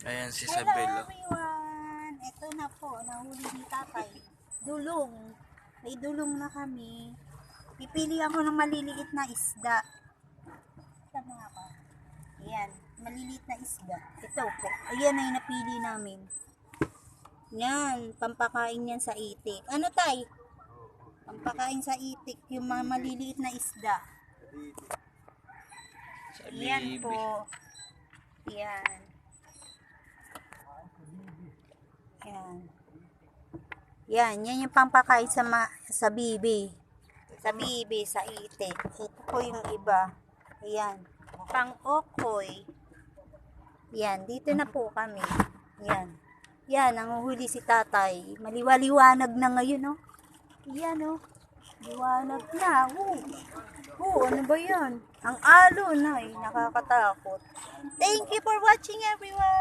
Ayan si Hello Isabel. everyone! Ito na po, nahuli ni tatay. Dulong. May dulong na kami. Pipili ako ng maliliit na isda. Tama ako. Ayan, maliliit na isda. Ito po. Ayan ay napili namin. Yan, pampakain yan sa itik. Ano tay? Pampakain sa itik, yung mga maliliit na isda. Yan po. Yan. Yan. Yan yung pampakain sa bibi. Sa bibi, sa itik. Ito po yung iba. Ayan. Pang-okoy. Yan, dito na po kami. Yan. Yan, nanguhuli si tatay. Maliwaliwanag na ngayon, oh. Yan, oh. Liwanag na. Ano ba yan? Ang alon, ay, nakakatakot. Thank you for watching, everyone.